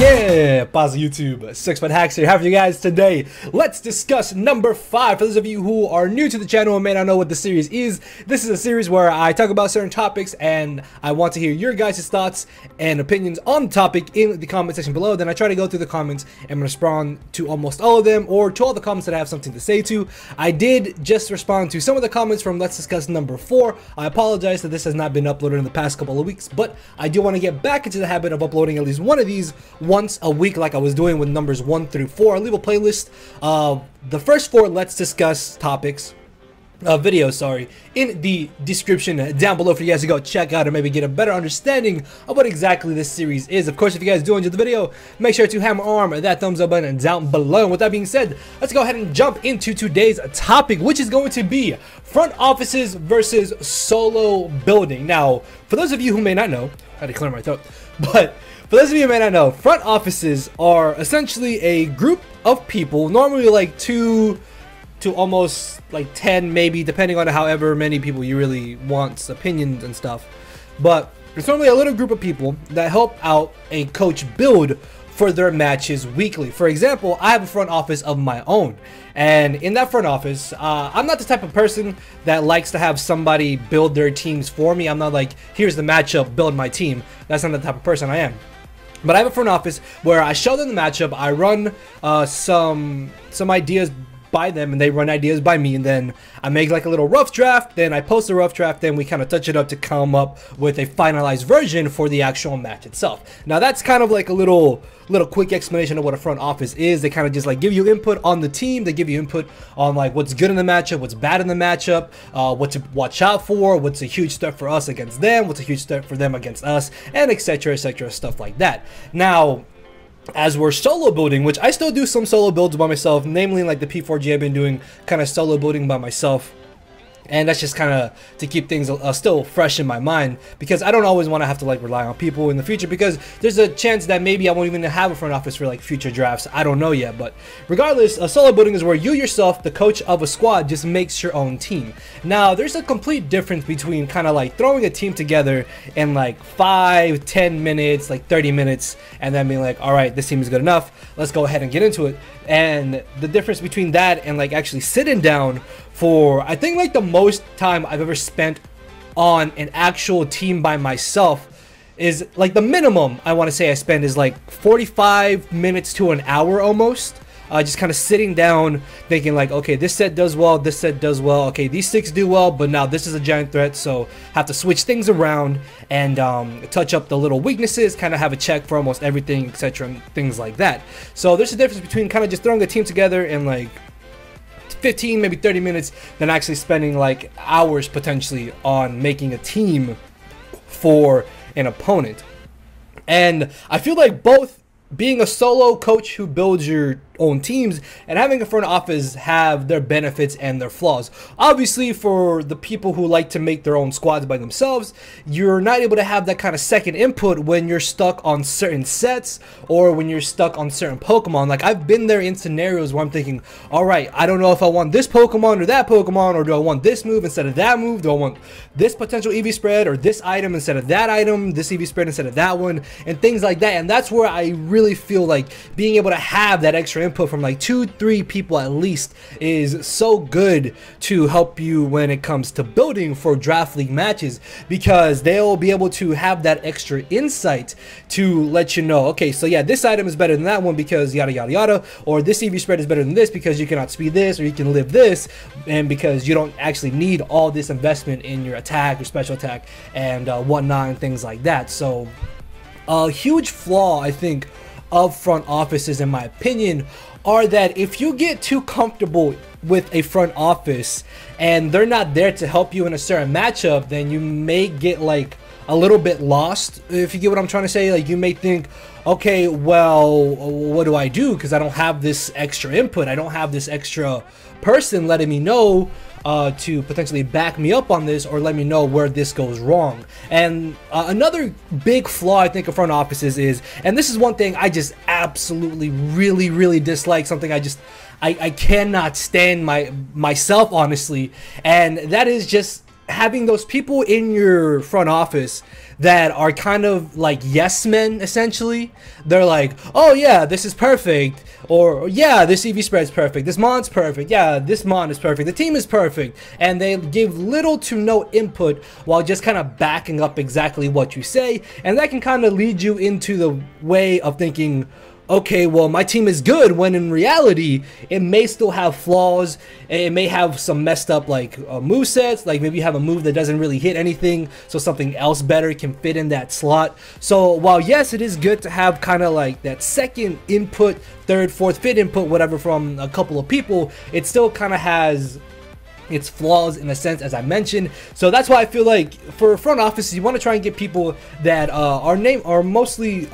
Yeah, pause YouTube. SixftHax here. How are you guys today? Let's discuss number 5. For those of you who are new to the channel and may not know what the series is, this is a series where I talk about certain topics and I want to hear your guys' thoughts and opinions on the topic in the comment section below. Then I try to go through the comments and respond to almost all of them, or to all the comments that I have something to say to. I did just respond to some of the comments from Let's Discuss number 4. I apologize that this has not been uploaded in the past couple of weeks, but I do want to get back into the habit of uploading at least one of these once a week, like I was doing with numbers 1 through 4. I'll leave a playlist of the first 4 Let's Discuss topics, videos, in the description down below for you guys to go check out and maybe get a better understanding of what exactly this series is. Of course, if you guys do enjoy the video, make sure to hammer arm that thumbs up button down below. And with that being said, let's go ahead and jump into today's topic, which is going to be front offices versus solo building. Now, for those of you who may not know, I had to clear my throat, but for those of you who may not know, front offices are essentially a group of people, normally like 2 to almost like 10 maybe, depending on however many people you really want opinions and stuff. But it's normally a little group of people that help out a coach build for their matches weekly. For example, I have a front office of my own, and in that front office, I'm not the type of person that likes to have somebody build their teams for me. I'm not like, here's the matchup, build my team. That's not the type of person I am. But I have a front office where I show them the matchup, I run some ideas by them, and they run ideas by me, and then I make like a little rough draft, then I post a rough draft, then we kind of touch it up to come up with a finalized version for the actual match itself. Now that's kind of like a little quick explanation of what a front office is. They kind of just like give you input on the team, they give you input on like what's good in the matchup, what's bad in the matchup, what to watch out for, what's a huge step for us against them, what's a huge step for them against us, and etc, stuff like that. Now, as we're solo building, which I still do some solo builds by myself, namely like the P4G, I've been doing kind of solo building by myself. And that's just kind of to keep things still fresh in my mind, because I don't always want to have to like rely on people in the future, because there's a chance that maybe I won't even have a front office for like future drafts. I don't know yet, but regardless, a solo building is where you yourself, the coach of a squad, just makes your own team. Now there's a complete difference between kind of like throwing a team together in like 5, 10 minutes, like 30 minutes, and then being like, all right, this team is good enough, let's go ahead and get into it. And the difference between that and like actually sitting down for, I think like the most time I've ever spent on an actual team by myself is like the minimum I want to say I spend is like 45 minutes to an hour almost. Just kind of sitting down thinking like, okay, this set does well, this set does well, okay, these 6 do well, but now this is a giant threat, so have to switch things around and touch up the little weaknesses, kind of have a check for almost everything, etc, and things like that. So there's a difference between kind of just throwing a team together in like 15, maybe 30 minutes, than actually spending like hours potentially on making a team for an opponent. And I feel like both being a solo coach who builds your own teams and having a front office have their benefits and their flaws. Obviously, for the people who like to make their own squads by themselves, you're not able to have that kind of second input when you're stuck on certain sets or when you're stuck on certain Pokemon. Like, I've been there in scenarios where I'm thinking, all right, I don't know if I want this Pokemon or that Pokemon, or do I want this move instead of that move? Do I want this potential EV spread or this item instead of that item, this EV spread instead of that one, and things like that. And that's where I really feel like being able to have that extra input from like 2-3 people at least is so good to help you when it comes to building for draft league matches, because they'll be able to have that extra insight to let you know, okay, so yeah, this item is better than that one because yada yada yada, or this EV spread is better than this because you cannot speed this, or you can live this, and because you don't actually need all this investment in your attack, your special attack, and whatnot, and things like that. So a huge flaw, I think, of front offices, in my opinion, are that if you get too comfortable with a front office and they're not there to help you in a certain matchup, then you may get like a little bit lost, if you get what I'm trying to say. Like, you may think, okay, well, what do I do? Because I don't have this extra input, I don't have this extra person letting me know to potentially back me up on this, or let me know where this goes wrong. And another big flaw I think of front offices is, and this is one thing I just absolutely really dislike, something I cannot stand myself honestly, and that is just having those people in your front office that are kind of like yes men, essentially. They're like, oh yeah, this is perfect, or yeah, this EV spread is perfect, this mon's perfect, yeah, this mon is perfect, the team is perfect, and they give little to no input while just kind of backing up exactly what you say, and that can kind of lead you into the way of thinking, okay, well, my team is good, when in reality, it may still have flaws. It may have some messed up, like, movesets. Like, maybe you have a move that doesn't really hit anything, so something else better can fit in that slot. So, while, yes, it is good to have kind of like that second input, third, fourth, fifth input, whatever, from a couple of people, it still kind of has its flaws in a sense, as I mentioned. So that's why I feel like for front offices, you want to try and get people that are mostly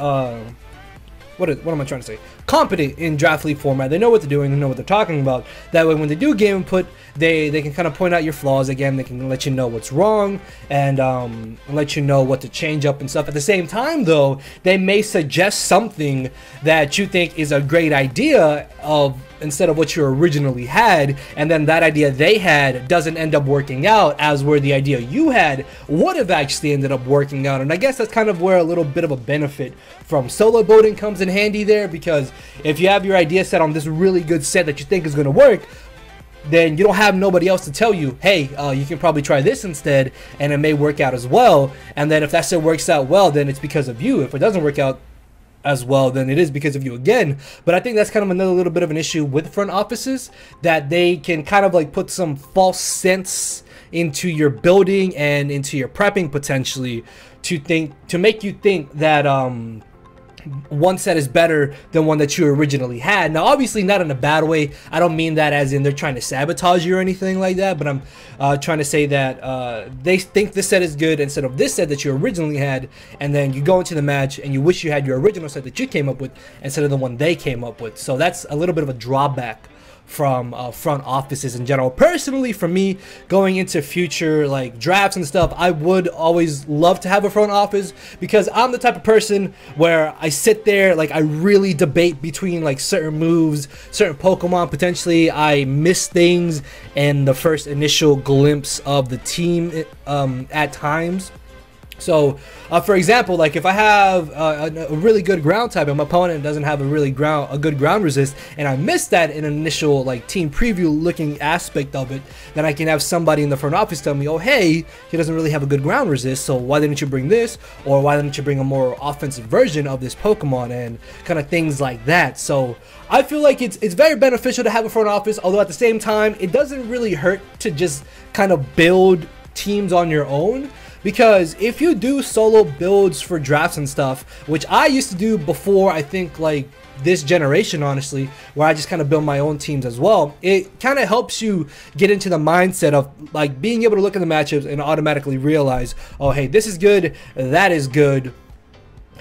what am I trying to say? Competent in draft league format. They know what they're doing, they know what they're talking about. That way when they do game input, they can kind of point out your flaws again. They can let you know what's wrong, and let you know what to change up and stuff. At the same time though, they may suggest something that you think is a great idea instead of what you originally had, and then that idea they had doesn't end up working out as where the idea you had would have actually ended up working out. And I guess that's kind of where a little bit of a benefit from solo building comes in handy there, because if you have your idea set on this really good set that you think is going to work, then you don't have nobody else to tell you, hey, you can probably try this instead and it may work out as well. And then if that set works out well, then it's because of you. If it doesn't work out as well, then it is because of you again. But I think that's kind of another little bit of an issue with front offices, that they can kind of like put some false sense into your building and into your prepping potentially to make you think that one set is better than one that you originally had. Now obviously not in a bad way. I don't mean that as in they're trying to sabotage you or anything like that, but I'm trying to say that they think this set is good instead of this set that you originally had, and then you go into the match and you wish you had your original set that you came up with instead of the one they came up with. So that's a little bit of a drawback from front offices in general. Personally, for me, going into future like drafts and stuff, I would always love to have a front office, because I'm the type of person where I sit there, like I really debate between like certain moves, certain Pokemon. Potentially I miss things in the first initial glimpse of the team at times. So, for example, like if I have a really good ground type and my opponent doesn't have a good ground resist, and I missed that in an initial like team preview looking aspect of it, then I can have somebody in the front office tell me, oh hey, he doesn't really have a good ground resist, so why didn't you bring this, or why didn't you bring a more offensive version of this Pokemon, and kind of things like that. So I feel like it's very beneficial to have a front office, although at the same time it doesn't really hurt to just kind of build teams on your own. Because if you do solo builds for drafts and stuff, which I used to do before, I think like this generation honestly, where I just kind of build my own teams as well, it kind of helps you get into the mindset of like being able to look at the matchups and automatically realize, oh hey, this is good, that is good,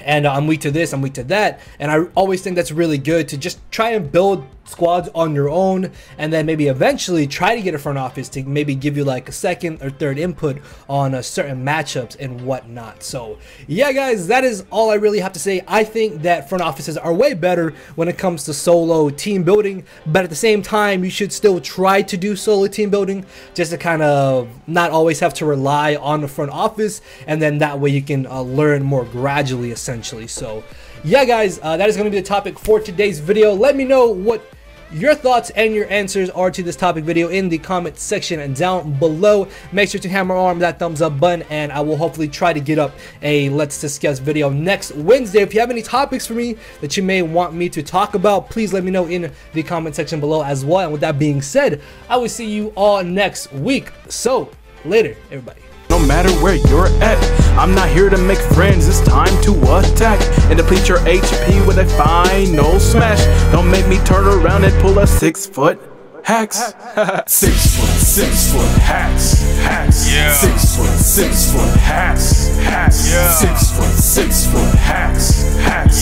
and I'm weak to this, I'm weak to that. And I always think that's really good to just try and build squads on your own, and then maybe eventually try to get a front office to maybe give you like a second or third input on certain matchups and whatnot. So yeah guys, that is all I really have to say. I think that front offices are way better when it comes to solo team building, but at the same time you should still try to do solo team building, just to kind of not always have to rely on the front office, and then that way you can learn more gradually essentially. So yeah guys, that is going to be the topic for today's video. Let me know what your thoughts and your answers are to this topic video in the comment section down below. Make sure to hammer on that thumbs up button, and I will hopefully try to get up a Let's Discuss video next Wednesday. If you have any topics for me that you may want me to talk about, please let me know in the comment section below as well. And with that being said, I will see you all next week. So later everybody. No matter where you're at, I'm not here to make friends, it's time to attack and deplete your HP with a final smash. Don't make me turn around and pull a 6 foot hacks. 6 foot hacks, yeah. 6 foot hacks, yeah. 6 foot hacks, hacks.